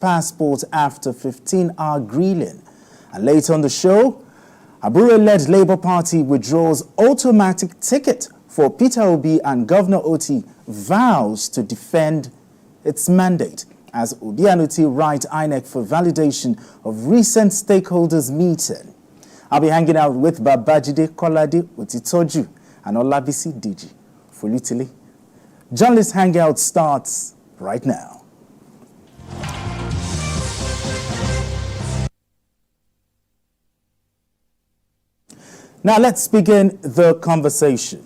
passport after 15-hour grilling. And later on the show, Abure-led Labour Party withdraws automatic ticket for Peter Obi, and Governor Oti vows to defend its mandate as Obianuti write INEC for validation of recent stakeholders meeting. I'll be hanging out with Babajide Kolade Otitoju and Olabisi Diji for Lutili. Journalist Hangout starts right now. Now let's begin the conversation.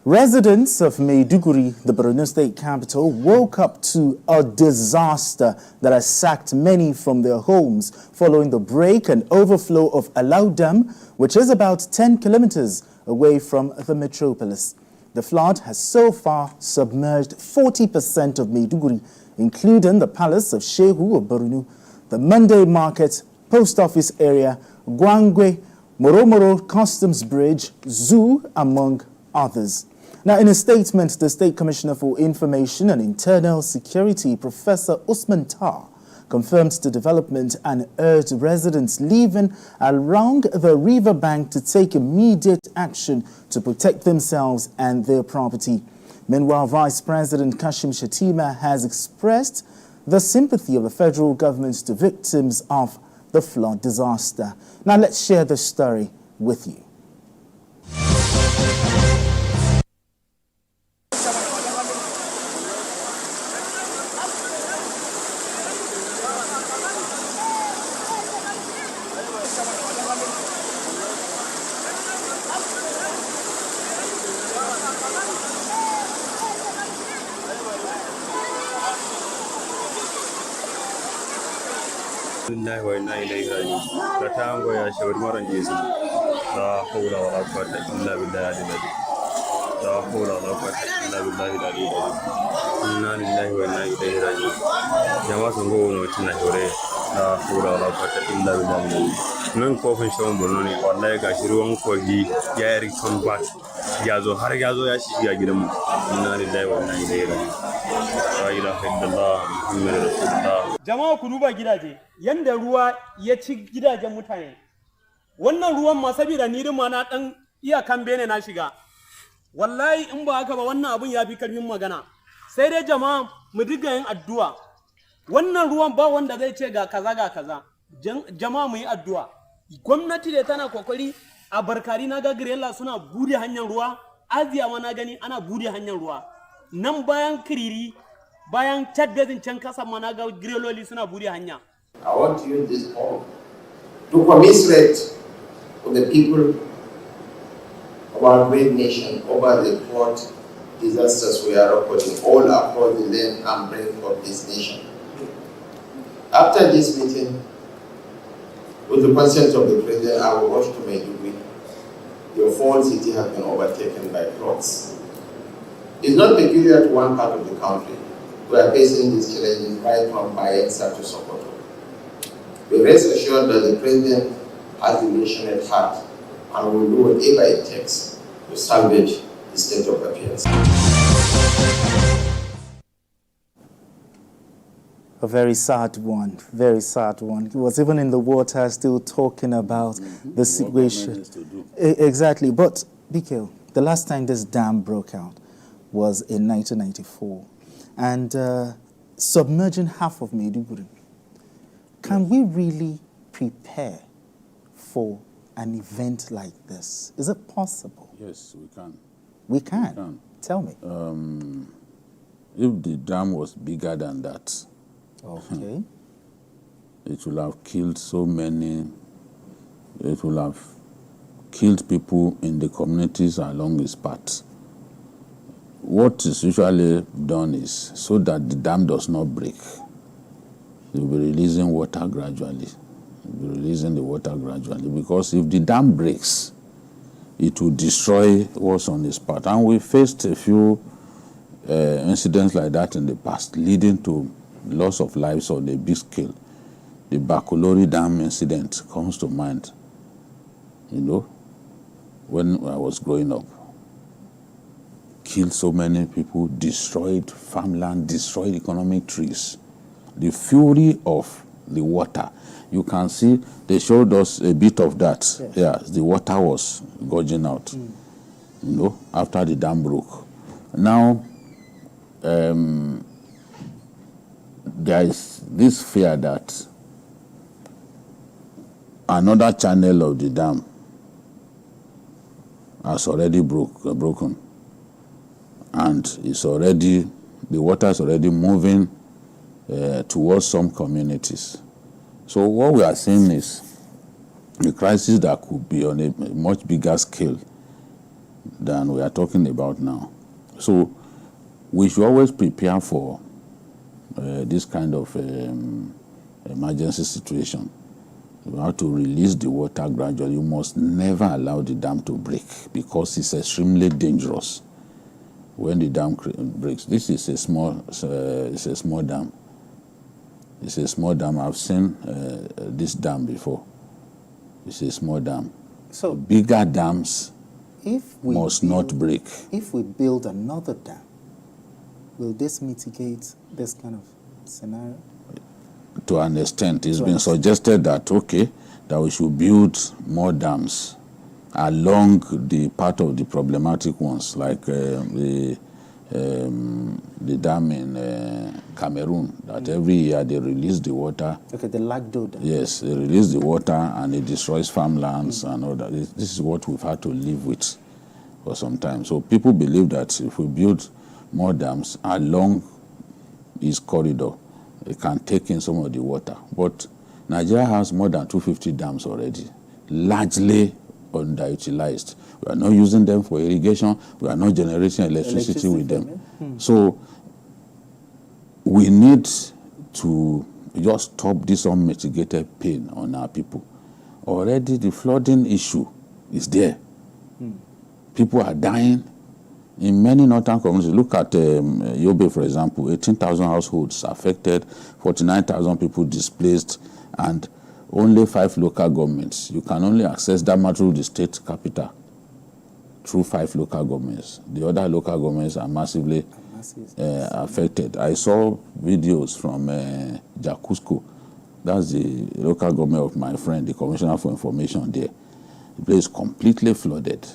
Residents of Maiduguri, the Borno State capital, woke up to a disaster that has sacked many from their homes following the break and overflow of Alau Dam, which is about 10 kilometers away from the metropolis. The flood has so far submerged 40% of Maiduguri, including the palace of Shehu of Borno, the Monday Market, Post Office area, Gwangwe, Moromoro Customs Bridge, Zoo, among others. Now, in a statement, the State Commissioner for Information and Internal Security, Professor Usman Tar, confirmed the development and urged residents living along the riverbank to take immediate action to protect themselves and their property. Meanwhile, Vice President Kashim Shettima has expressed the sympathy of the federal government to victims of the flood disaster. Now let's share the story with you. Katango ya shauri mara njizi la hawla wala quwwata illa billahi la hawla wala quwwata illa billahi inna lillahi wa inna ilaihi raji'un jama'a sun go no tinna hore la hawla wala quwwata illa billahi nan ko fin shawon Borno ne wallahi gashi ruwan kogi ya yi return back yazo har yazo ya shiga gidanmu inna lillahi wa inna ilaihi raji'un la ilaha illallah muhammadur rasulullah. Jama'a ku duba gidaje yanda ruwa ya ci gidajen mutane. Wannan ruwan ma saboda ni ma na dan iyakan bene na shiga. Wallahi in ba haka ba wannan abun yafi karfin magana. Sai dai jama'a mu diga yin addu'a. Wannan ruwan ba wanda zai ce ga kaza. Jama'a mu yi addu'a. Gwamnati da tana kokari a Barkari na ga Girella suna bude hanyar ruwa. Aziya ma na gani ana bude hanyar ruwa. Nan bayan Kiriri bayan Chad Basin can kasa ma na ga Gireloli suna bude hanya. I want to use this forum to commiserate with the people of our great nation over the flood disasters we are reporting all across the length and breadth of this nation. After this meeting, with the consent of the President, I will rush to Maiduguri. The whole city has been overtaken by floods. It's not peculiar to one part of the country. We are facing these challenges right from Bayelsa to Sokoto. But rest assured that the President has the nation at heart and will do whatever it takes to salvage the state of affairs. A very sad one, very sad one. He was even in the water still talking about the situation. Exactly, but Bikil, the last time this dam broke out was in 1994 and submerging half of Maiduguri. Can we really prepare for an event like this? Is it possible? Yes, we can. We can? We can. Tell me. If the dam was bigger than that, okay, it will have killed so many, it will have killed people in the communities along its path. What is usually done is so that the dam does not break. They will be releasing water gradually. They'll be releasing the water gradually because if the dam breaks, it will destroy what's on its path. And we faced a few incidents like that in the past, leading to loss of lives on a big scale. The Bakulori Dam incident comes to mind, you know, when I was growing up. Killed so many people, destroyed farmland, destroyed economic trees. the fury of the water. You can see they showed us a bit of that. Yes. Yeah, the water was gorging out, you know, after the dam broke. Now, there is this fear that another channel of the dam has already broken, and the water is already moving towards some communities. So what we are seeing is a crisis that could be on a much bigger scale than we are talking about now. So we should always prepare for this kind of emergency situation. You have to release the water gradually. You must never allow the dam to break because it's extremely dangerous when the dam breaks. This is a small dam. It's a small dam. I've seen this dam before. It's a small dam. So bigger dams must not break. If we build another dam, will this mitigate this kind of scenario? To an extent, it's been suggested that, that we should build more dams along the part of the problematic ones, like the dam in Cameroon, that every year they release the water. Okay, the Lagdo dam. Yes, they release the water and it destroys farmlands and all that. This is what we've had to live with for some time. So people believe that if we build more dams along this corridor, it can take in some of the water. But Nigeria has more than 250 dams already, largely underutilized. We are not using them for irrigation. We are not generating electricity with them. So we need to just stop this unmitigated pain on our people. Already the flooding issue is there. People are dying. In many northern communities, look at Yobe, for example, 18,000 households affected, 49,000 people displaced, and only 5 local governments. You can only access Dama through the state capital, through 5 local governments. The other local governments are massively affected. I saw videos from Jakusko. That's the local government of my friend, the Commissioner for Information there. The place is completely flooded.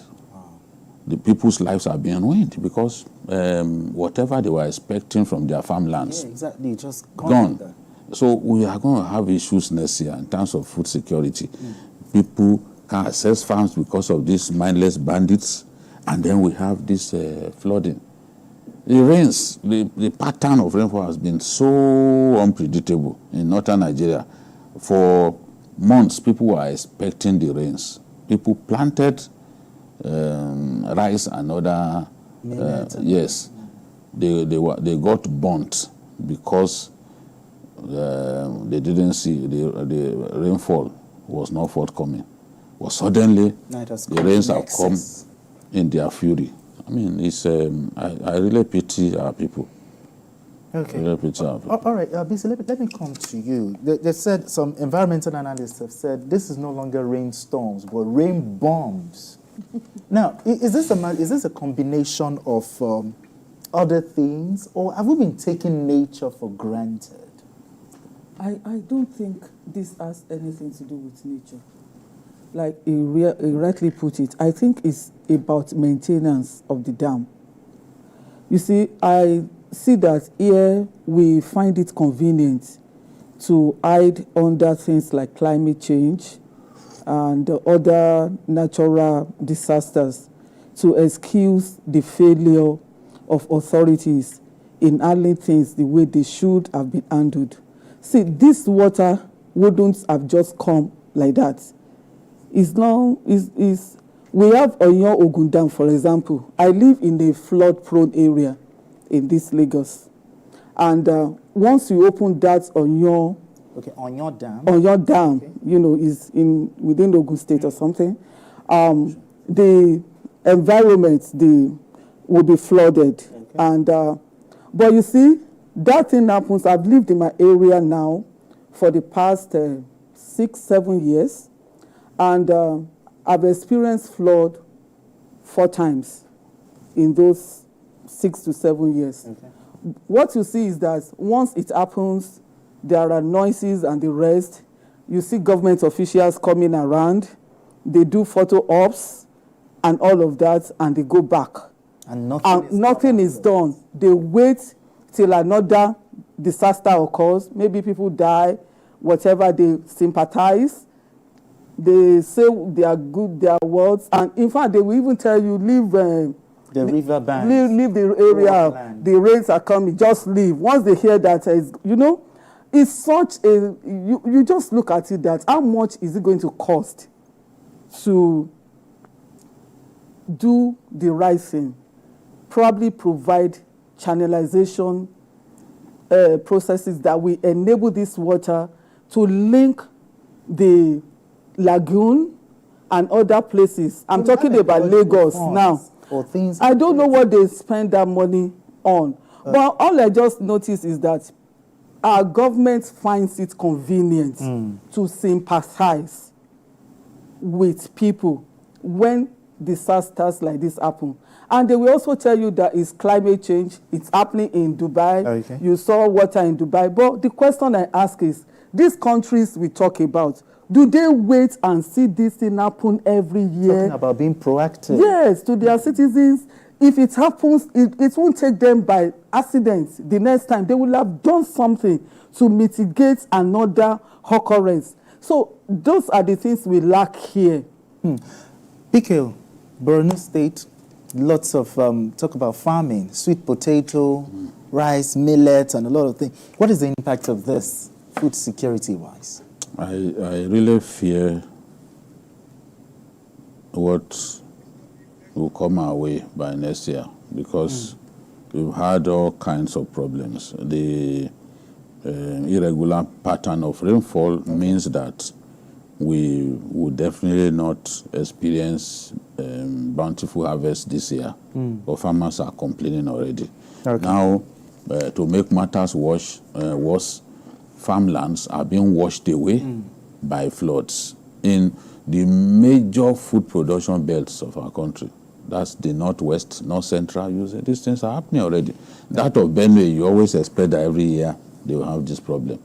The people's lives are being ruined because whatever they were expecting from their farmlands, exactly, just gone. Like so we are going to have issues next year in terms of food security. People can't access farms because of these mindless bandits, and then we have this flooding. The rains, the pattern of rainfall has been so unpredictable in northern Nigeria. For months, people were expecting the rains. People planted rice and other yes, they got burnt because they didn't see the rainfall was not forthcoming. But suddenly the rains have come in their fury. I mean, it's I really pity our people. Okay. Really pity our people. All right, Bisi, let me come to you. They said, some environmental analysts have said this is no longer rainstorms, but rain bombs. Now, is this a combination of other things, or have we been taking nature for granted? I don't think this has anything to do with nature. Like you rightly put it, I think it's about maintenance of the dam. You see, I see that here we find it convenient to hide under things like climate change and other natural disasters to excuse the failure of authorities in handling things the way they should have been handled. See, this water wouldn't have just come like that. We have Oyo Ogun Dam, for example. I live in a flood-prone area in this Lagos. And once you open that Oyo Dam. Oyo Dam, okay, you know, is within Ogun State or something. The environment will be flooded. Okay. And but you see, that thing happens. I've lived in my area now for the past 6-7 years, and I've experienced flood 4 times in those 6 to 7 years. Okay. What you see is that once it happens, there are noises and the rest. You see government officials coming around, they do photo ops and all of that, and they go back. And nothing is done. They wait till another disaster occurs. Maybe people die, whatever, they sympathize. They say they are good, their words. And in fact, they will even tell you, leave the river bank. Leave the area. The rains are coming, just leave. Once they hear that, it's such a, you just look at it that how much is it going to cost to do the right thing? Probably provide channelization processes that will enable this water to link the lagoon and other places. I'm talking about Lagos now. I don't know what they spend that money on. But all I just noticed is that our government finds it convenient to sympathize with people when disasters like this happen. And they will also tell you that it's climate change. It's happening in Dubai. Okay. You saw water in Dubai. But the question I ask is, these countries we talk about, do they wait and see this thing happen every year? Talking about being proactive. Yes, to their citizens. If it happens, it won't take them by accident. The next time, they will have done something to mitigate another occurrence. So those are the things we lack here. PK, Borno State, lots of talk about farming, sweet potato, rice, millet, and a lot of things. What is the impact of this, food security-wise? I really fear what will come our way by next year, because we've had all kinds of problems. The irregular pattern of rainfall means that we will definitely not experience bountiful harvest this year. But farmers are complaining already. Okay. Now, to make matters worse, farmlands are being washed away by floods in the major food production belts of our country. That's the northwest, north central. These things are happening already. That of Benue, you always expect that every year they will have this problem.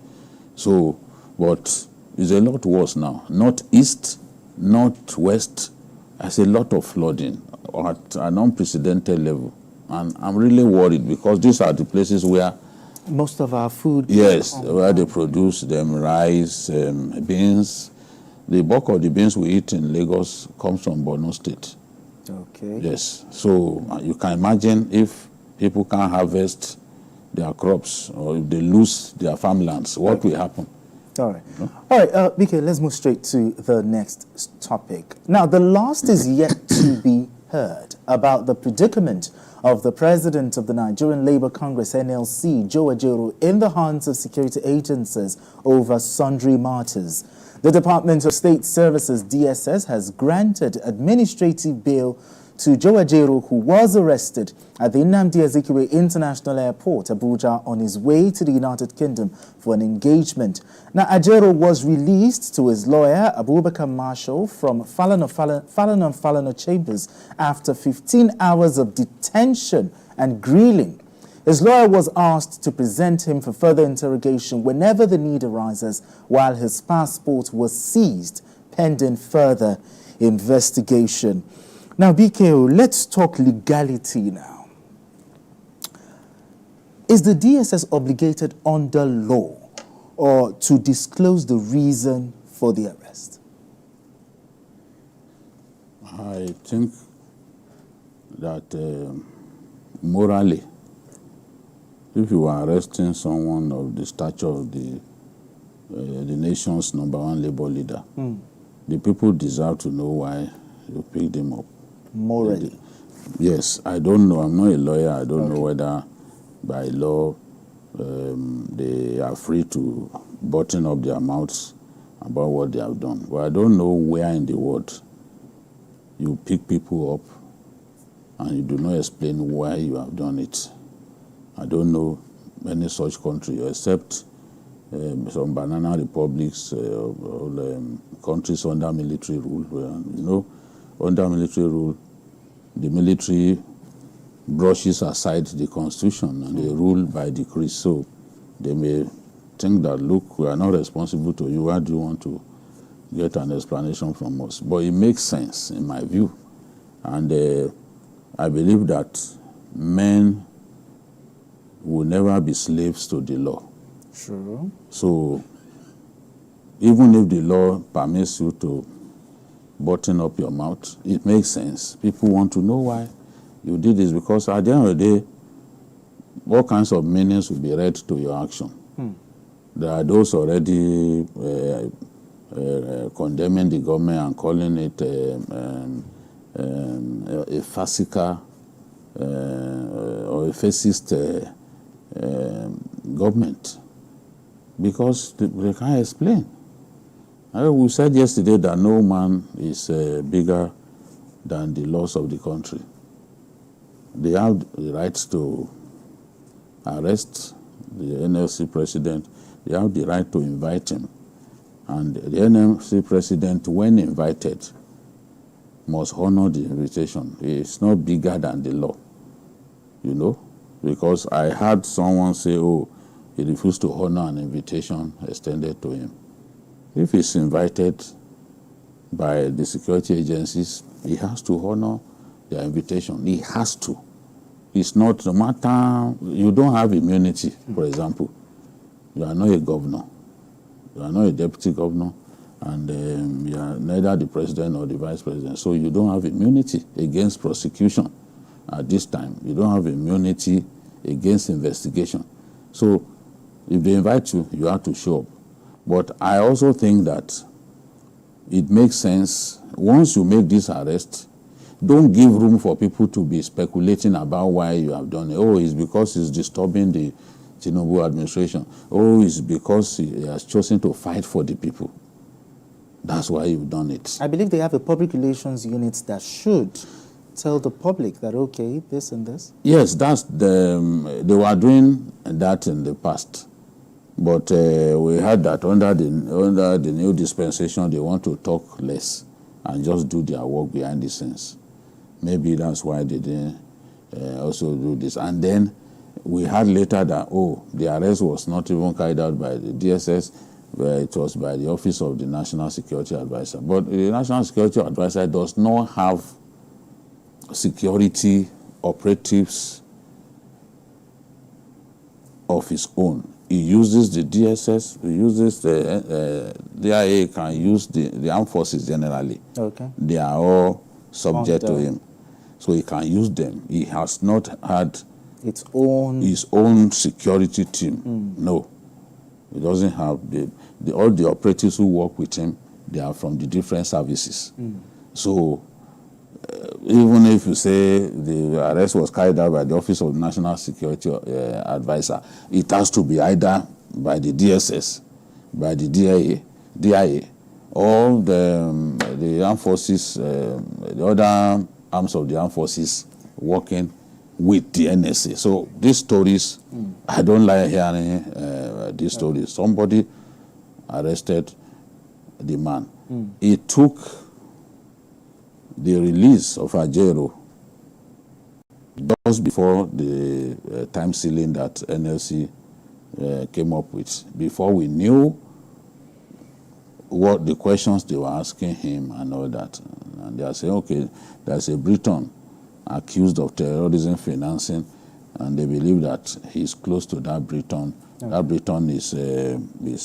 So, but it's a lot worse now. Northeast, northwest, there's a lot of flooding at an unprecedented level. And I'm really worried because these are the places where most of our food. Yes, where they produce them rice, beans. The bulk of the beans we eat in Lagos comes from Borno State. Okay. Yes, so you can imagine if people can't harvest their crops or if they lose their farmlands, what will happen? All right. All right, BK, let's move straight to the next topic. Now, the last is yet to be heard about the predicament of the president of the Nigerian Labour Congress, NLC, Joe Ajaero, in the hands of security agencies over sundry matters. The Department of State Services, DSS, has granted administrative bail to Joe Ajaero, who was arrested at the Nnamdi Azikiwe International Airport, Abuja, on his way to the United Kingdom for an engagement. Now, Ajaero was released to his lawyer, Abubakar Marshall, from Falana Chambers after 15 hours of detention and grilling. His lawyer was asked to present him for further interrogation whenever the need arises, while his passport was seized pending further investigation. Now, BKO, let's talk legality now. Is the DSS obligated under law or to disclose the reason for the arrest? I think that morally, if you are arresting someone of the stature of the nation's #1 labor leader, the people deserve to know why you picked him up. Morally? Yes, I don't know. I'm not a lawyer. I don't know whether by law they are free to button up their mouths about what they have done. But I don't know where in the world you pick people up and you do not explain why you have done it. I don't know any such country except some banana republics or countries under military rule. Under military rule, the military brushes aside the constitution and they rule by decree. So they may think that, look, we are not responsible to you. Why do you want to get an explanation from us? But it makes sense in my view. And I believe that men will never be slaves to the law. True. So even if the law permits you to button up your mouth, it makes sense. People want to know why you did this, because at the end of the day, all kinds of meanings will be read to your action. There are those already condemning the government and calling it a farcical or a fascist government, because they can't explain. We said yesterday that no man is bigger than the laws of the country. They have the right to arrest the NLC president. They have the right to invite him. And the NLC president, when invited, must honor the invitation. It's not bigger than the law, you know, because I heard someone say, oh, he refused to honor an invitation extended to him. If he's invited by the security agencies, he has to honor their invitation. He has to. It's not, no matter, you don't have immunity, for example. You are not a governor. You are not a deputy governor. And you are neither the president or the vice president. So you don't have immunity against prosecution at this time. You don't have immunity against investigation. So if they invite you, you have to show up. But I also think that it makes sense, once you make this arrest, don't give room for people to be speculating about why you have done it. Oh, it's because it's disturbing the Tinubu administration. Oh, it's because he has chosen to fight for the people. That's why you've done it. I believe they have a public relations unit that should tell the public that, okay, this and this. Yes, that's they were doing that in the past. But we heard that under the new dispensation, they want to talk less and just do their work behind the scenes. Maybe that's why they didn't also do this. And then we heard later that, oh, the arrest was not even carried out by the DSS, where it was by the Office of the National Security Advisor. But the National Security Advisor does not have security operatives of his own. He uses the DSS, he uses the DIA, can use the armed forces generally. Okay. They are all subject to him. So he can use them. He has not had his own security team. No. He doesn't have all the operatives who work with him, they are from the different services. So even if you say the arrest was carried out by the Office of National Security Advisor, it has to be either by the DSS, by the DIA, or the armed forces, the other arms of the armed forces working with the NSA. So these stories, I don't like hearing these stories. Somebody arrested the man. It took the release of Ajaero just before the time ceiling that NLC came up with, before we knew what the questions they were asking him and all that. And they are saying, okay, there's a Briton accused of terrorism financing, and they believe that he's close to that Briton. Okay. That Briton is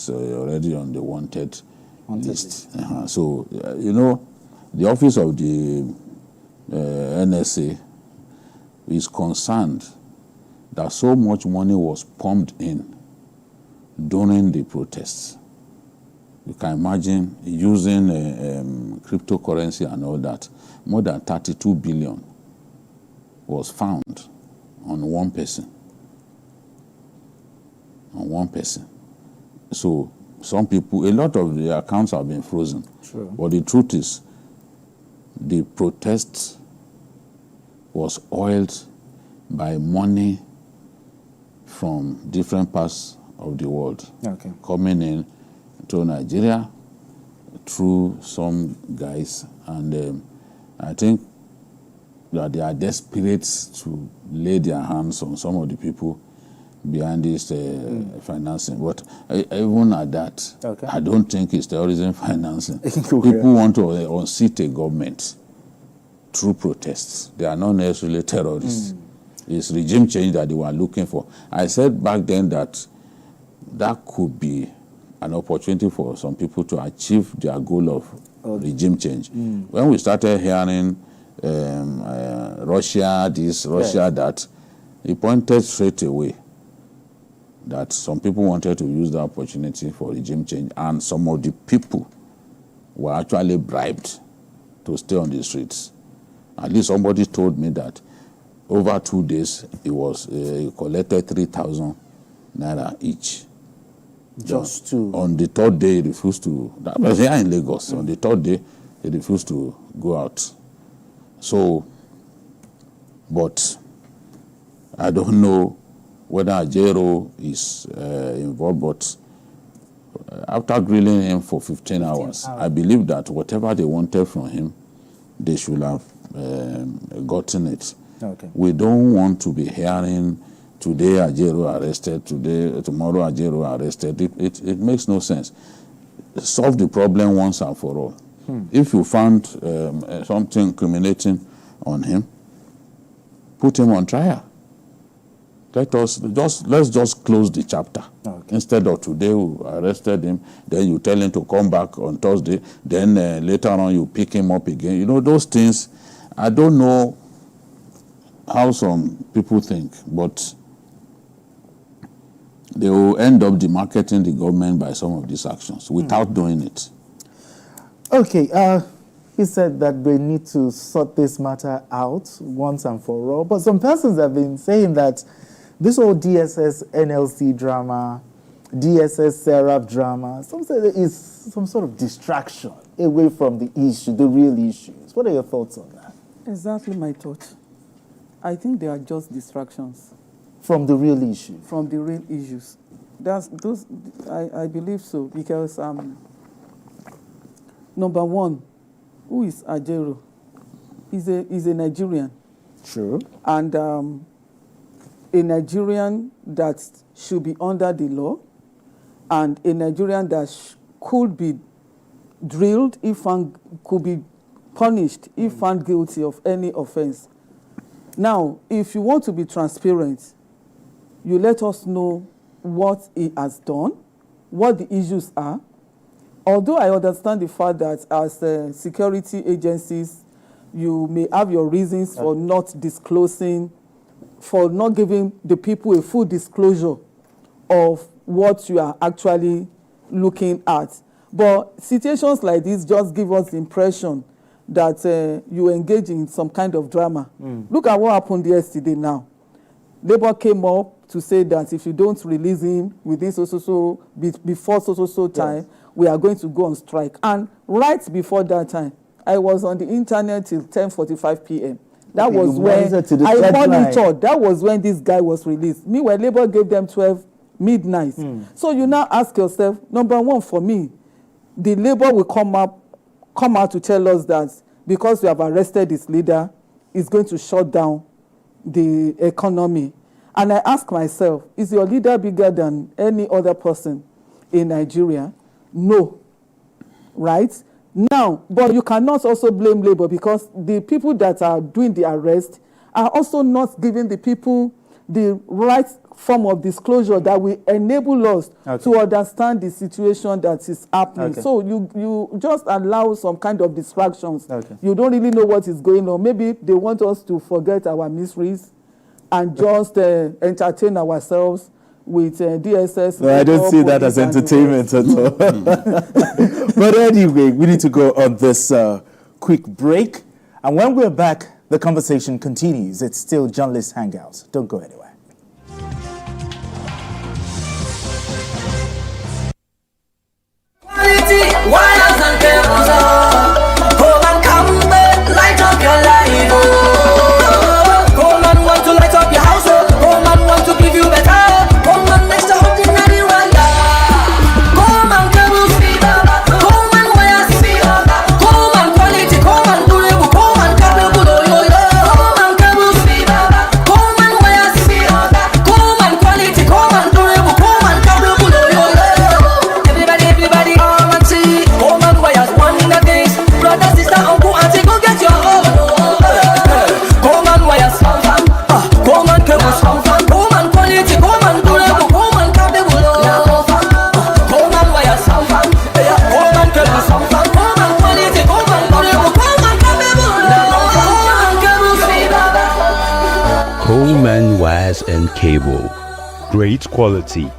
already on the wanted list. So, you know, the office of the NSA is concerned that so much money was pumped in during the protests. You can imagine using cryptocurrency and all that. More than 32 billion was found on one person. On one person. So some people, a lot of the accounts have been frozen. True. But the truth is, the protest was oiled by money from different parts of the world, coming in to Nigeria through some guys, and I think that they are desperate to lay their hands on some of the people behind this financing. But even at that, Okay. I don't think it's terrorism financing. Okay. People want to unseat a government through protests. They are not necessarily terrorists. It's regime change that they were looking for. I said back then that could be an opportunity for some people to achieve their goal of regime change. When we started hearing Russia this, Russia that, he pointed straight away that some people wanted to use the opportunity for regime change, and some of the people were actually bribed to stay on the streets. At least somebody told me that over 2 days, he collected 3,000 naira each. Just to... On the third day, he refused to... That was here in Lagos. On the third day, he refused to go out. So, but I don't know whether Ajaero is involved, but after grilling him for 15 hours, I believe that whatever they wanted from him, they should have gotten it. Okay. We don't want to be hearing today Ajaero arrested, tomorrow Ajaero arrested. It makes no sense. Solve the problem once and for all. If you found something incriminating on him, put him on trial. Let's just close the chapter. Okay. Instead of today we arrested him, then you tell him to come back on Thursday, then later on you pick him up again. You know, those things, I don't know how some people think, but they will end up demarketing the government by some of these actions without doing it. Okay, he said that they need to sort this matter out once and for all. But some persons have been saying that this whole DSS NLC drama, DSS Seraph drama, some say that is some sort of distraction away from the issue, the real issues. What are your thoughts on that? Exactly my thought. I think they are just distractions. From the real issue? From the real issues. I believe so, because number one, who is Ajaero? He's a Nigerian. True. And a Nigerian that should be under the law, and a Nigerian that could be drilled if found, could be punished if found guilty of any offense. Now, if you want to be transparent, you let us know what he has done, what the issues are. Although I understand the fact that as security agencies, you may have your reasons for not disclosing, for not giving the people a full disclosure of what you are actually looking at. But situations like this just give us the impression that you engage in some kind of drama. Look at what happened yesterday now. Labour came up to say that if you don't release him within before so time, we are going to go on strike. And right before that time, I was on the internet till 10:45 p.m. That was when I monitored. That was when this guy was released. Meanwhile, Labour gave them 12 midnight. So you now ask yourself, number one, for me, the Labour will come out to tell us that because we have arrested this leader, it's going to shut down the economy. And I ask myself, is your leader bigger than any other person in Nigeria? No. Right? Now, but you cannot also blame Labour, because the people that are doing the arrest are also not giving the people the right form of disclosure that will enable us to understand the situation that is happening. So you just allow some kind of distractions. You don't really know what is going on. Maybe they want us to forget our miseries and just entertain ourselves with DSS. No, I don't see that as entertainment at all. But anyway, we need to go on this quick break. And when we're back, the conversation continues. It's still Journalist Hangout. Don't go anywhere. Wires and cables come and come back, light up your life. Come and want to light up your house. Come and want to give you better. Come and extraordinary wire. Come and cables, come and wires, come and quality, come and durable, come and capable. Come and cables, come and wires, come cable. Great quality.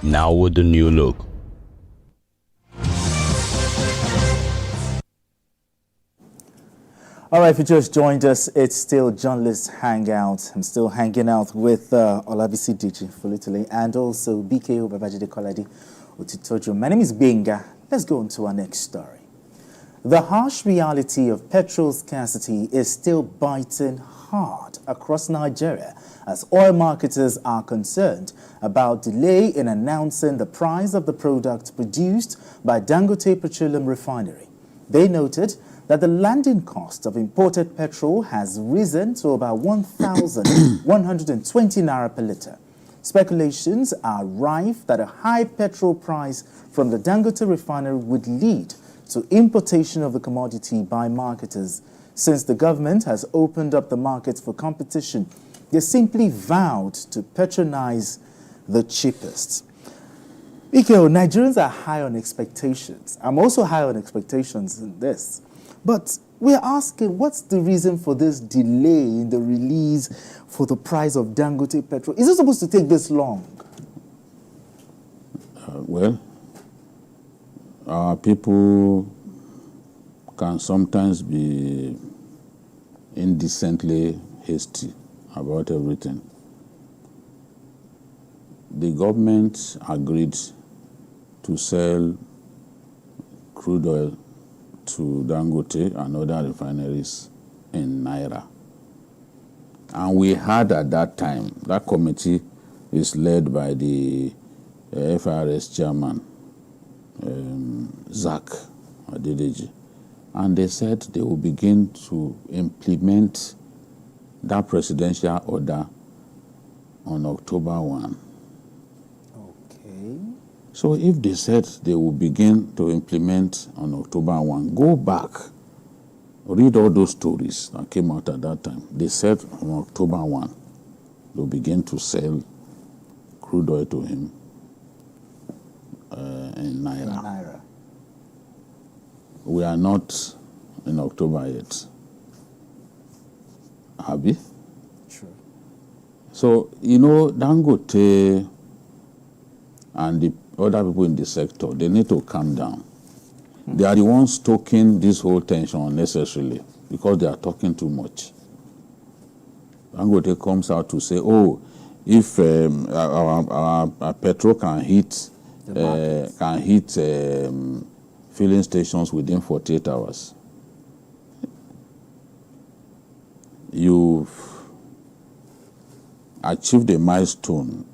Now with the new look. All right, if you just joined us, it's still Journalist Hangout. I'm still hanging out with Olabisi Diji Fulitole and also BKO Babajide Kolade Otitojo. My name is Benga. Let's go on to our next story. The harsh reality of petrol scarcity is still biting hard across Nigeria as oil marketers are concerned about delay in announcing the price of the product produced by Dangote Petroleum Refinery. They noted that the landing cost of imported petrol has risen to about 1,120 naira per litre. Speculations are rife that a high petrol price from the Dangote refinery would lead to importation of the commodity by marketers. Since the government has opened up the markets for competition, they simply vowed to patronize the cheapest. Ikeo, Nigerians are high on expectations. I'm also high on expectations in this. But we're asking, what's the reason for this delay in the release for the price of Dangote petrol? Is it supposed to take this long? Well, our people can sometimes be indecently hasty about everything. The government agreed to sell crude oil to Dangote and other refineries in Naira. And we had at that time, that committee is led by the FRS chairman, Zach Adedeji. And they said they will begin to implement that presidential order on October 1. Okay. So if they said they will begin to implement on October 1, go back, read all those stories that came out at that time. They said on October 1, they'll begin to sell crude oil to him in Naira. We are not in October yet. Abi? True. So, you know, Dangote and the other people in the sector, they need to calm down. They are the ones stoking this whole tension unnecessarily because they are talking too much. Dangote comes out to say, oh, if our petrol can hit filling stations within 48 hours, you've achieved a milestone.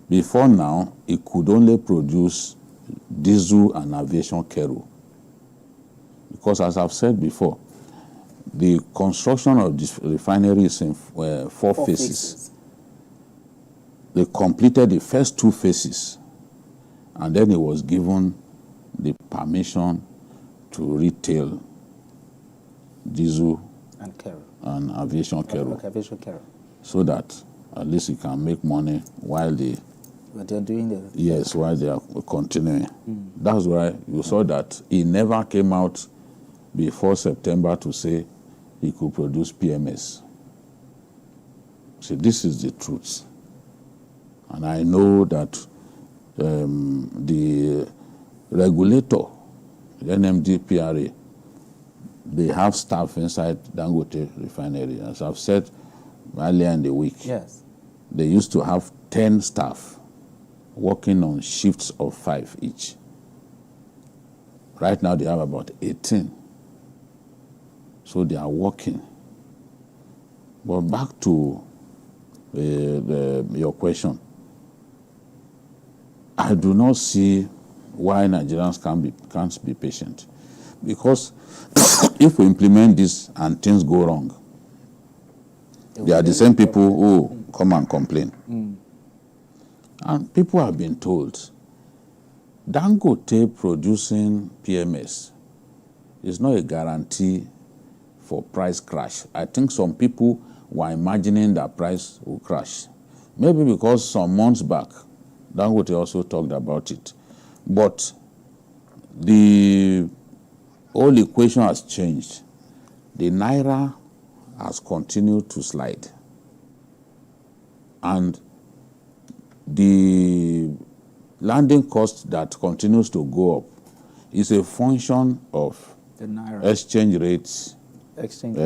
Before now, it could only produce diesel and aviation kerosene. Because as I've said before, the construction of this refinery is in four phases. They completed the first 2 phases, and then it was given the permission to retail diesel And kerosene. and aviation kerosene. Okay, aviation kerosene. So that at least you can make money while they They're doing the... Yes, while they are continuing. That's why you saw that he never came out before September to say he could produce PMS. See, this is the truth. And I know that the regulator, the NMDPRA, they have staff inside Dangote refinery. As I've said earlier in the week, Yes. they used to have 10 staff working on shifts of 5 each. Right now they have about 18. So they are working. But back to your question. I do not see why Nigerians can't be patient. Because if we implement this and things go wrong, they are the same people who come and complain. And people have been told, Dangote producing PMS is not a guarantee for price crash. I think some people were imagining that price will crash. Maybe because some months back, Dangote also talked about it. But the whole equation has changed. The Naira has continued to slide. And the landing cost that continues to go up is a function of The naira. exchange rates, Exchange.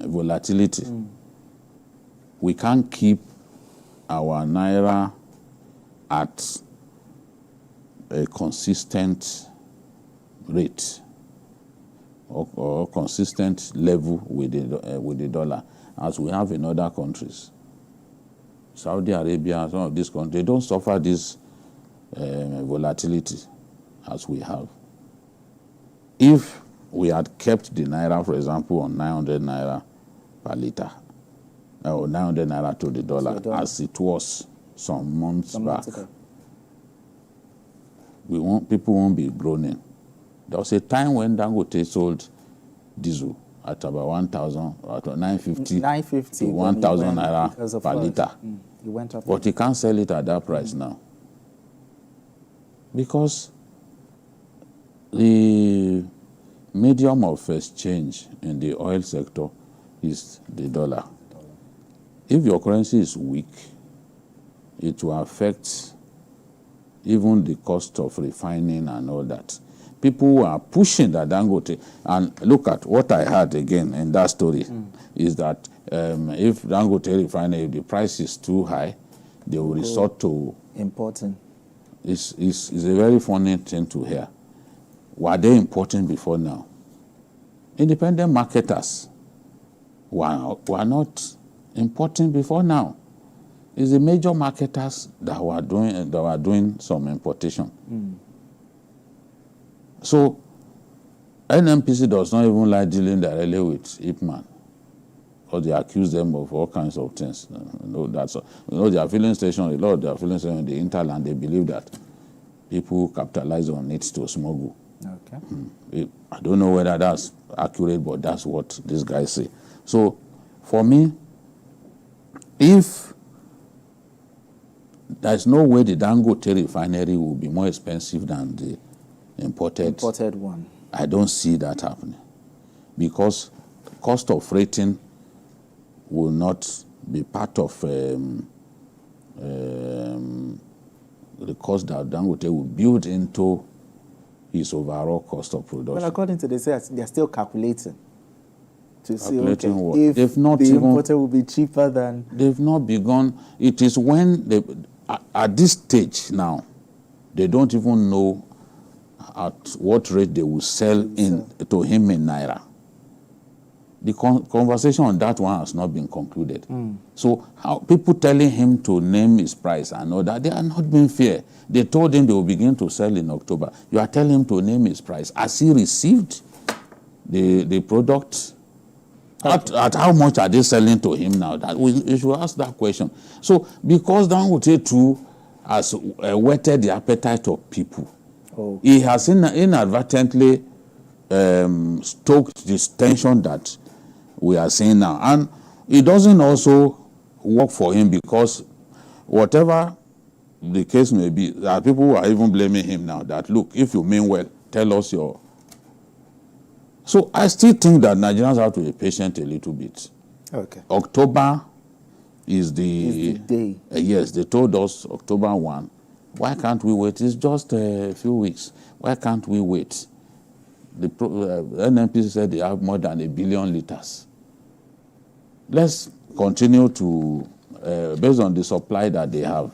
volatility. We can't keep our naira at a consistent rate or consistent level with the dollar as we have in other countries. Saudi Arabia, some of these countries, they don't suffer this volatility as we have. If we had kept the naira, for example, on 900 naira per liter, or 900 naira to the dollar, as it was some months back, people won't be groaning. There was a time when Dangote sold diesel at about 1,000, or 950 to 1,000 naira per liter. It went up. But he can't sell it at that price now. Because the medium of exchange in the oil sector is the dollar. If your currency is weak, it will affect even the cost of refining and all that. People are pushing that Dangote, and look at what I heard again in that story, is that if Dangote refinery, if the price is too high, they will resort to importing. It's a very funny thing to hear. Were they importing before now? Independent marketers were not importing before now. It's the major marketers that were doing some importation. So NMPC does not even like dealing directly with Ipman, or they accuse them of all kinds of things. Their filling station, a lot of their filling station in the hinterland, they believe that people capitalize on it to smuggle. Okay. I don't know whether that's accurate, but that's what these guys say. So, for me, if there's no way the Dangote refinery will be more expensive than the imported one, I don't see that happening, because cost of freighting will not be part of the cost that Dangote will build into his overall cost of production. Well, according to this, they're still calculating to see What? if They've not the even, importer will be cheaper than. They've not begun. It is when they, at this stage now, they don't even know at what rate they will sell to him in naira. The conversation on that one has not been concluded. So how people telling him to name his price and all that, they are not being fair. They told him they will begin to sell in October. You are telling him to name his price. Has he received the product? At how much are they selling to him now? You should ask that question. So because Dangote too has whetted the appetite of people, he has inadvertently stoked this tension that we are seeing now. And it doesn't also work for him, because whatever the case may be, there are people who are even blaming him now that, look, if you mean well, tell us your... So I still think that Nigerians have to be patient a little bit. Okay. October is the day. Yes, they told us October 1. Why can't we wait? It's just a few weeks. Why can't we wait? The NMPC said they have more than 1 billion liters. Let's continue to, based on the supply that they have,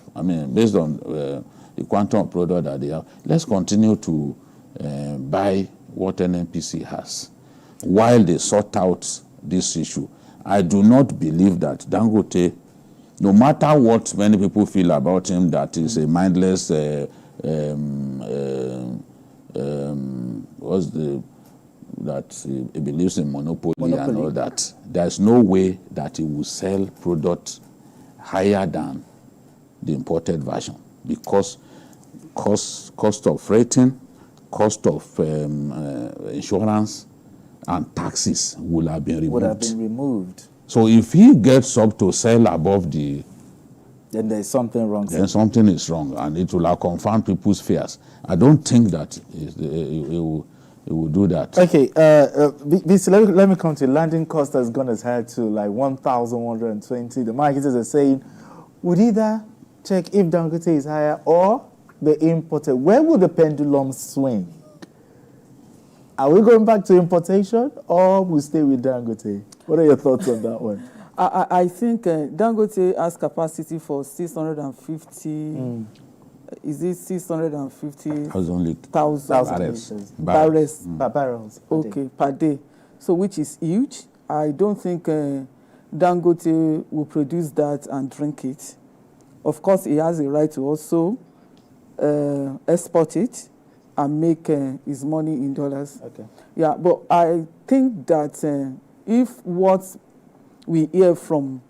based on the quantum of product that they have, let's continue to buy what NMPC has while they sort out this issue. I do not believe that Dangote, no matter what many people feel about him, that is a mindless, he believes in monopoly and all that. There's no way that he will sell product higher than the imported version, because cost of freighting, cost of insurance, and taxes will have been removed. So if he gets up to sell above the... Then there's something wrong. Then something is wrong, and it will have confirmed people's fears. I don't think that he will do that. Okay, let me come to landing cost has gone as high to like 1,120. The marketers are saying would either check if Dangote is higher or the imported. Where will the pendulum swing? Are we going back to importation or we stay with Dangote? What are your thoughts on that one? I think Dangote has capacity for 650. Is it 650,000 barrels? Barrels. Okay, per day. So which is huge. I don't think Dangote will produce that and drink it. Of course, he has a right to also export it and make his money in dollars. Okay. Yeah, but I think that if what we hear from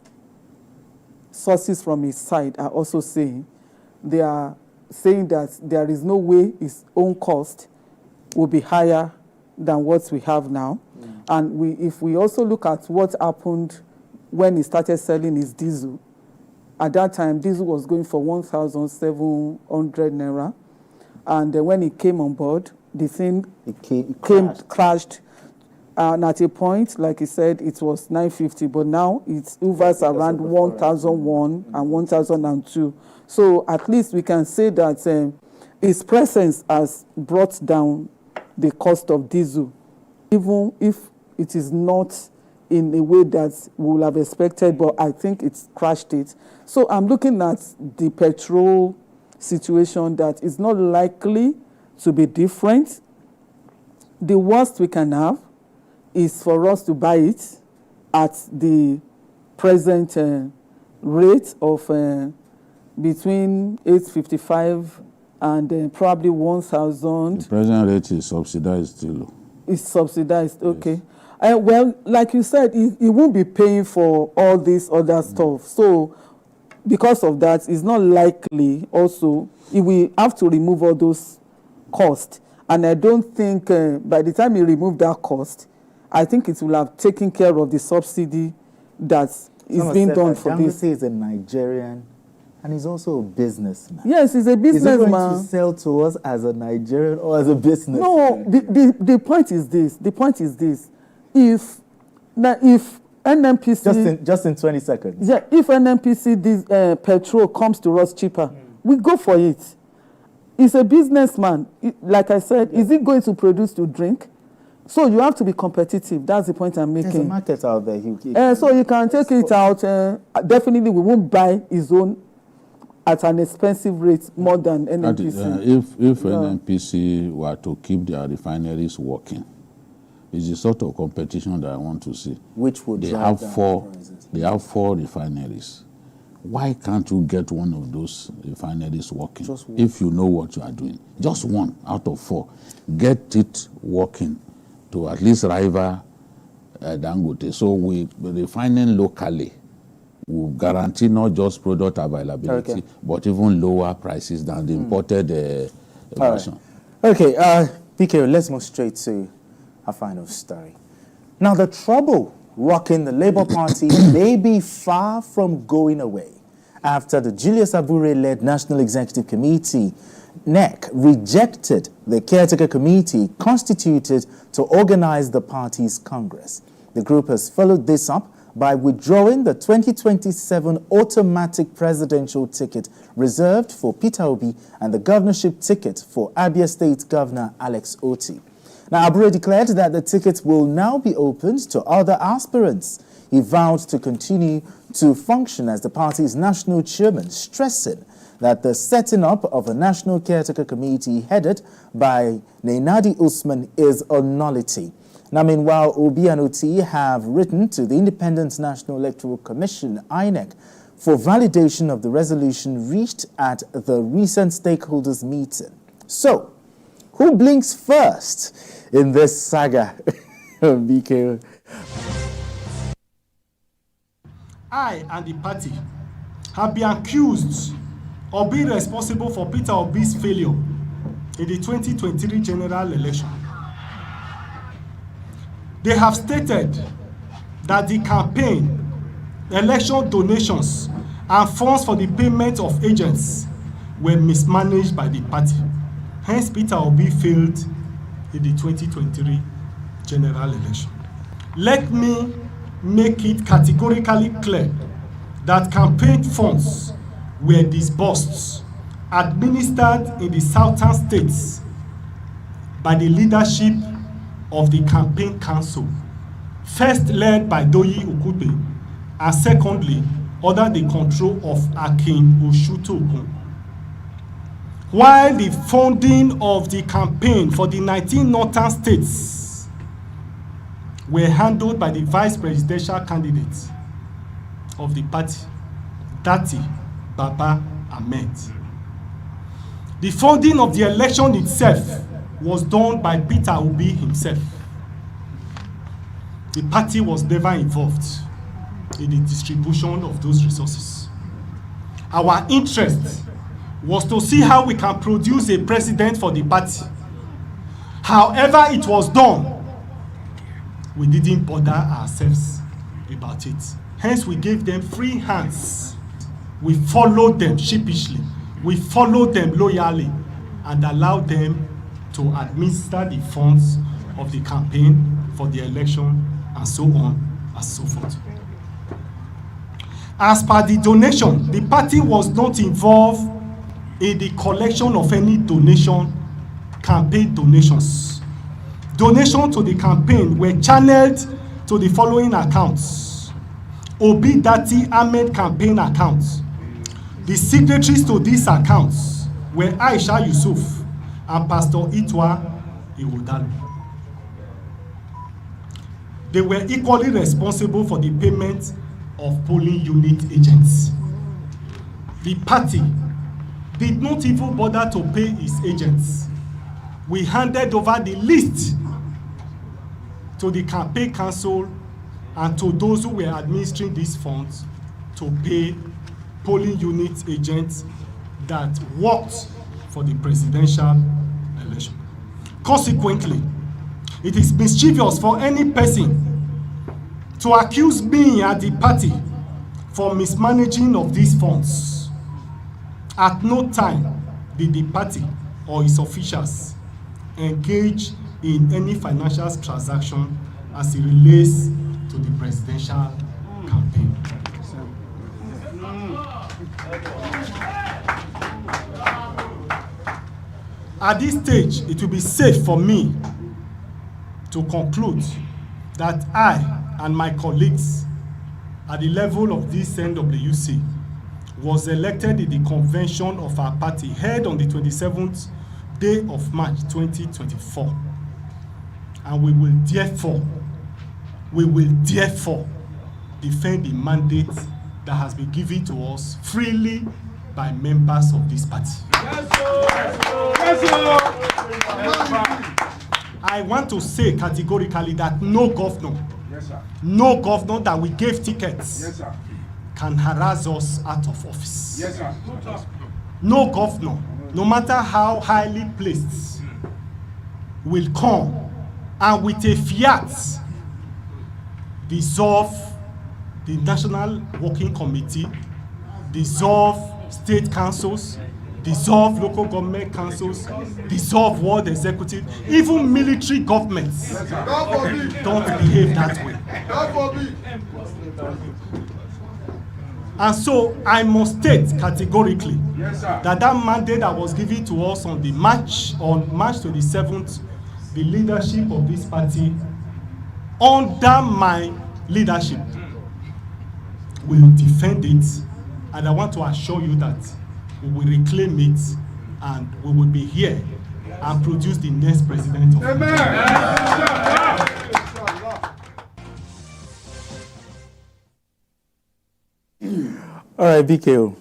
sources from his side are also saying, they are saying that there is no way his own cost will be higher than what we have now. And if we also look at what happened when he started selling his diesel, at that time, diesel was going for 1,700 naira. And when he came on board, the thing crashed. And at a point, like he said, it was 950, but now it hovers around 1,001 and 1,002. So at least we can say that his presence has brought down the cost of diesel, even if it is not in a way that we would have expected, but I think it's crashed it. So I'm looking at the petrol situation that is not likely to be different. The worst we can have is for us to buy it at the present rate of between 855 and probably 1,000. The present rate is subsidized still. It's subsidized, okay. Yes. Well, like you said, he won't be paying for all this other stuff. So because of that, it's not likely also, he will have to remove all those costs. And I don't think by the time he removed that cost, I think it will have taken care of the subsidy that is being done for this. Dangote is a Nigerian and he's also a businessman. Yes, he's a businessman. Is he going to sell to us as a Nigerian or as a businessman? No, the point is this. The point is this. If NNPC... Just in 20 seconds. Yeah, if NNPC this, petrol comes to us cheaper, we go for it. He's a businessman. Like I said, is he going to produce to drink? So you have to be competitive. That's the point I'm making. There's a market out there. So you can take it out. Definitely, we won't buy his own at an expensive rate more than NNPC. If NNPC were to keep their refineries working, it's the sort of competition that I want to see. Which would they drive have four. They have 4 refineries. Why can't you get one of those refineries working? If you know what you are doing, just 1 out of 4, get it working to at least rival Dangote. So we refining locally will guarantee not just product availability, but even lower prices than the imported version. Okay, PK, let's move straight to our final story. Now, the trouble rocking the Labour Party may be far from going away after the Julius Abure-led National Executive Committee, NEC, rejected the caretaker committee constituted to organize the party's Congress. The group has followed this up by withdrawing the 2027 automatic presidential ticket reserved for Peter Obi and the governorship ticket for Abia State Governor Alex Otti. Now, Abure declared that the ticket will now be opened to other aspirants. He vowed to continue to function as the party's national chairman, stressing that the setting up of a national caretaker committee headed by Nenadi Usman is a nullity. Now, meanwhile, Obi and Otti have written to the Independent National Electoral Commission, INEC, for validation of the resolution reached at the recent stakeholders meeting. So, who blinks first in this saga? BK. I and the party have been accused of being responsible for Peter Obi's failure in the 2023 general election. They have stated that the campaign, election donations, and funds for the payment of agents were mismanaged by the party. Hence, Peter Obi failed in the 2023 general election. Let me make it categorically clear that campaign funds were disbursed, administered in the southern states by the leadership of the campaign council, first led by Doyi Okupe, and secondly, under the control of Akin Oshutokun. While the funding of the campaign for the 19 northern states were handled by the vice presidential candidate of the party, Dati Baba Ahmed. The funding of the election itself was done by Peter Obi himself. The party was never involved in the distribution of those resources. Our interest was to see how we can produce a president for the party. However it was done, we didn't bother ourselves about it. Hence, we gave them free hands. We followed them sheepishly. We followed them loyally and allowed them to administer the funds of the campaign for the election and so on and so forth. As per the donation, the party was not involved in the collection of any donation, campaign donations. Donations to the campaign were channeled to the following accounts: Obi Dati Ahmed campaign accounts. The signatories to these accounts were Aisha Yusuf and Pastor Itwa Iwodalu. They were equally responsible for the payment of polling unit agents. The party did not even bother to pay its agents. We handed over the list to the campaign council and to those who were administering these funds to pay polling unit agents that worked for the presidential election. Consequently, it is mischievous for any person to accuse me and the party for mismanaging of these funds. At no time did the party or its officials engage in any financial transaction as it relates to the presidential campaign. At this stage, it will be safe for me to conclude that I and my colleagues at the level of this NWC was elected in the convention of our party held on the 27th day of March 2024. And we will therefore defend the mandate that has been given to us freely by members of this party. I want to say categorically that no governor, no governor that we gave tickets can harass us out of office. No governor, no matter how highly placed, will come and with a fiat dissolve the National Working Committee, dissolve state councils, dissolve local government councils, dissolve world executive, even military governments don't behave that way. And so I must state categorically that mandate that was given to us on March 27th, the leadership of this party, under my leadership, will defend it, and I want to assure you that we will reclaim it and we will be here and produce the next president of Nigeria. All right, BKO.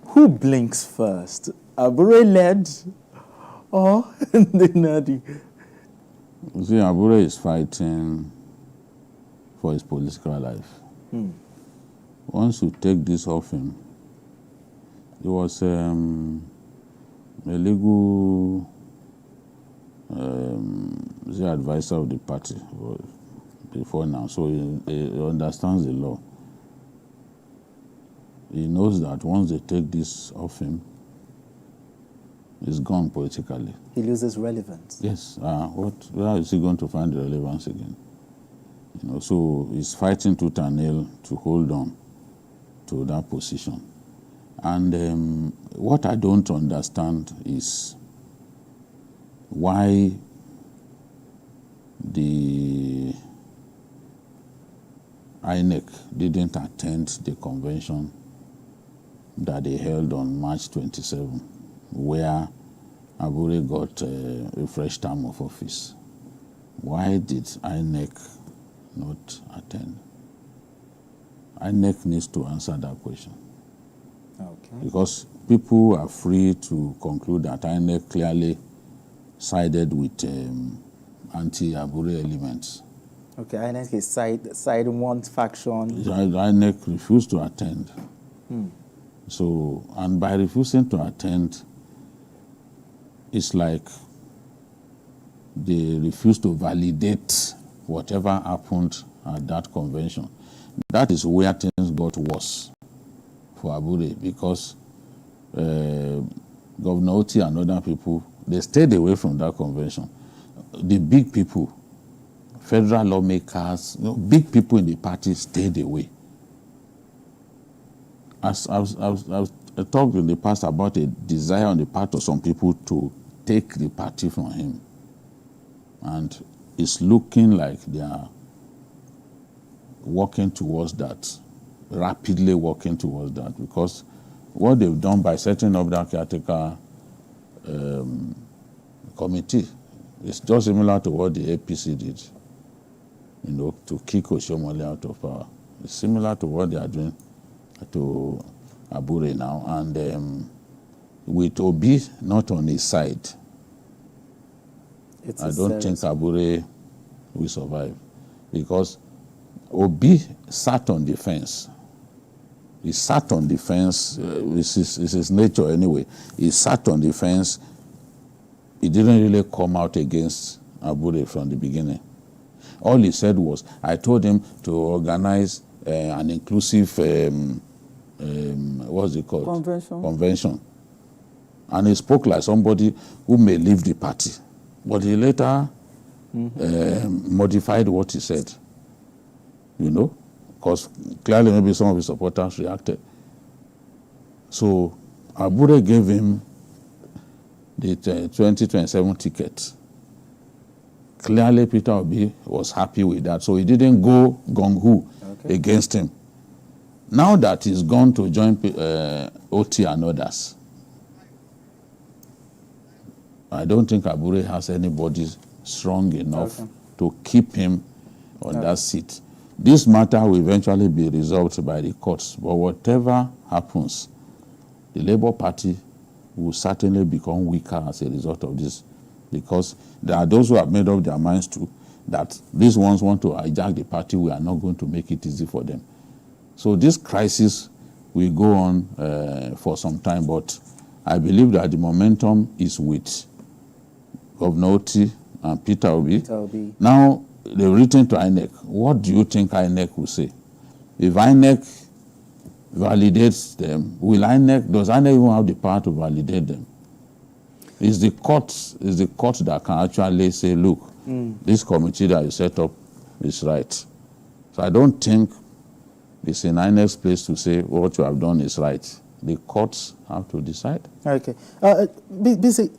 Who blinks first? Abure led or the Nadi? You see, Abure is fighting for his political life. Once you take this off him, he was a legal the advisor of the party before now, so he understands the law. He knows that once they take this off him, he's gone politically. He loses relevance. Yes. Where is he going to find the relevance again? You know, so he's fighting tooth and nail to hold on to that position. And what I don't understand is why the INEC didn't attend the convention that they held on March 27, where Abure got a fresh term of office. Why did INEC not attend? INEC needs to answer that question. Okay. Because people are free to conclude that INEC clearly sided with anti-Abure elements. Okay, INEC is side one faction. INEC refused to attend. So, and by refusing to attend, it's like they refused to validate whatever happened at that convention. That is where things got worse for Abure, because Governor Oti and other people, they stayed away from that convention. The big people, federal lawmakers, big people in the party stayed away. As I talked in the past about a desire on the part of some people to take the party from him. And it's looking like they are working towards that, rapidly working towards that, because what they've done by setting up that caretaker committee is just similar to what the APC did, to kick Oshomole out of power. It's similar to what they are doing to Abure now, and with Obi not on his side, I don't think Abure will survive, because Obi sat on the fence. He sat on the fence. It's his nature anyway. He sat on the fence. He didn't really come out against Abure from the beginning. All he said was, I told him to organize an inclusive what's it called? Convention. And he spoke like somebody who may leave the party. But he later modified what he said. Because clearly maybe some of his supporters reacted. So Abure gave him the 2027 ticket. Clearly Peter Obi was happy with that. So he didn't go gung-ho against him. Now that he's gone to join Oti and others, I don't think Abure has anybody strong enough to keep him on that seat. This matter will eventually be resolved by the courts, but whatever happens, the Labour Party will certainly become weaker as a result of this, because there are those who have made up their minds to that these ones want to hijack the party. We are not going to make it easy for them. So this crisis will go on for some time, but I believe that the momentum is with Governor Oti and Peter Obi. Now, they've written to INEC. What do you think INEC will say? If INEC validates them, does INEC even have the power to validate them? Is the court that can actually say, look, this committee that you set up is right. So I don't think it's in INEC's place to say what you have done is right. The courts have to decide. Okay. BC,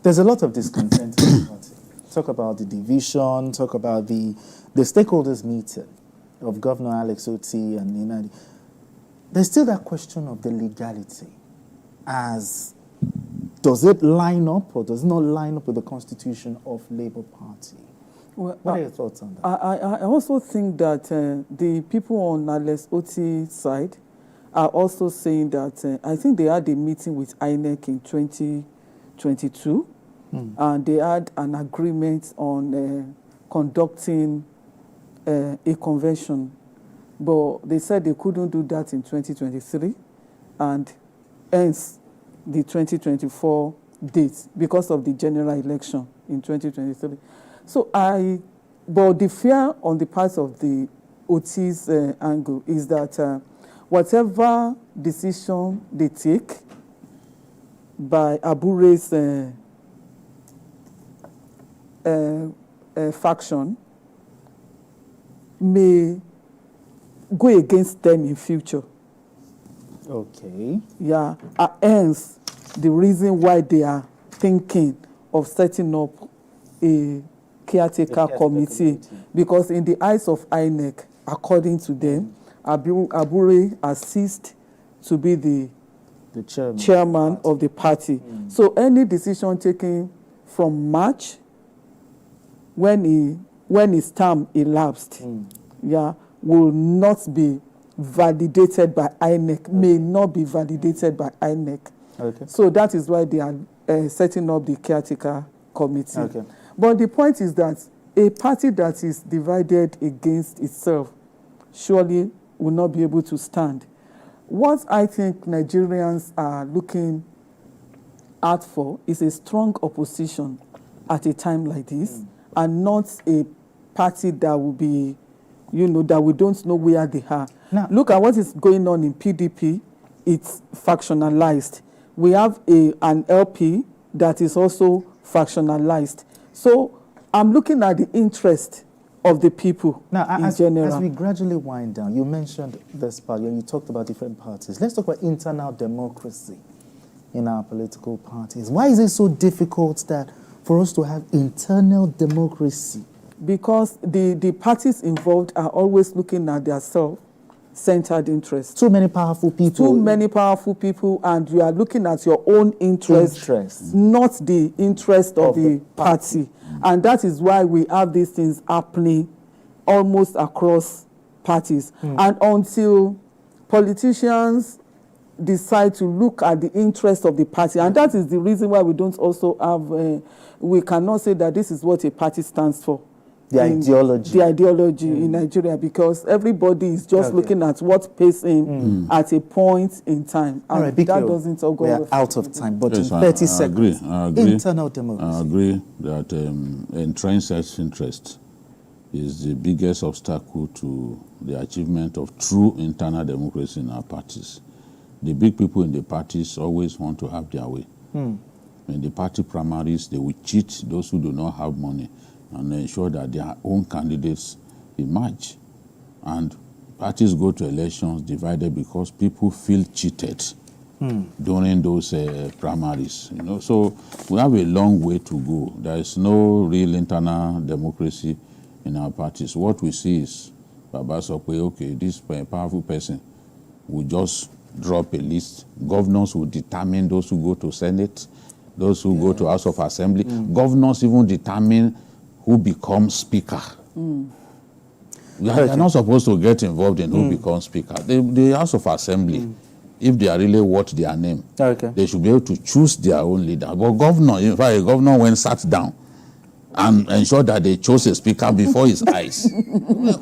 there's a lot of discontent in the party. Talk about the division, talk about the stakeholders meeting of Governor Alex Oti and Inadi. There's still that question of the legality. Does it line up or does it not line up with the constitution of Labour Party? Well, what are your thoughts on that? I also think that the people on Alex Oti's side are also saying that I think they had a meeting with INEC in 2022 and they had an agreement on conducting a convention, but they said they couldn't do that in 2023 and hence the 2024 date because of the general election in 2023. So but the fear on the part of the Oti's angle is that whatever decision they take by Abure's faction may go against them in future. Okay. Yeah, hence the reason why they are thinking of setting up a caretaker committee, because in the eyes of INEC, according to them, Abure has ceased to be the chairman of the party. So any decision taken from March, when his term elapsed, will not be validated by INEC, may not be validated by INEC. Okay. So that is why they are setting up the caretaker committee. Okay. But the point is that a party that is divided against itself surely will not be able to stand. What I think Nigerians are looking out for is a strong opposition at a time like this, and not a party that will be, that we don't know where they are. Now, look at what is going on in PDP. It's factionalized. We have an LP that is also factionalized. So I'm looking at the interest of the people in general. As we gradually wind down, you mentioned this part when you talked about different parties. Let's talk about internal democracy in our political parties. Why is it so difficult for us to have internal democracy? Because the parties involved are always looking at their self-centered interests. Too many powerful people. Too many powerful people, and you are looking at your own interest, not the interest of the party. And that is why we have these things happening almost across parties. And until politicians decide to look at the interest of the party, and that is the reason why we don't also have, we cannot say that this is what a party stands for. The ideology in Nigeria, because everybody is just looking at what pays him at a point in time. And right, that doesn't all go. We are out of time, but yes, in 30 seconds, I agree. Internal democracy. I agree that intrinsic interest is the biggest obstacle to the achievement of true internal democracy in our parties. The big people in the parties always want to have their way. In the party primaries, they will cheat those who do not have money and ensure that their own candidates emerge. And parties go to elections divided because people feel cheated during those primaries. So we have a long way to go. There is no real internal democracy in our parties. What we see is Baba Sokwe, okay, this powerful person will just drop a list. Governors will determine those who go to Senate, those who go to House of Assembly. Governors even determine who becomes speaker. They are not supposed to get involved in who becomes speaker. The House of Assembly, if they are really worth their name, they should be able to choose their own leader. But governor, in fact, a governor went sat down and ensured that they chose a speaker before his eyes.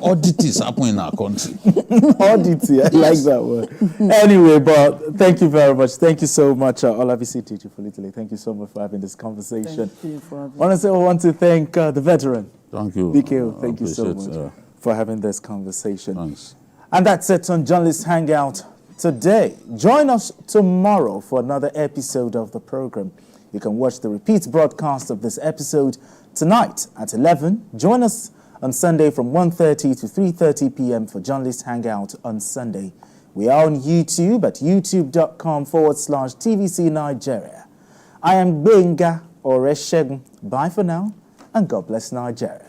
Audit is happening in our country. Audit, I like that word. Anyway, but thank you very much. Thank you so much, Olavisi Teacher Politele. Thank you so much for having this conversation. Thank you for having Honestly, I want to thank the veteran. Thank you. BKO, thank you so much for having this conversation. Thanks. And that's it on Journalist Hangout today. Join us tomorrow for another episode of the program. You can watch the repeat broadcast of this episode tonight at 11. Join us on Sunday from 1:30 to 3:30 p.m. for Journalist Hangout on Sunday. We are on YouTube at youtube.com/TVC Nigeria. I am Benga Oreshegun. Bye for now, and God bless Nigeria.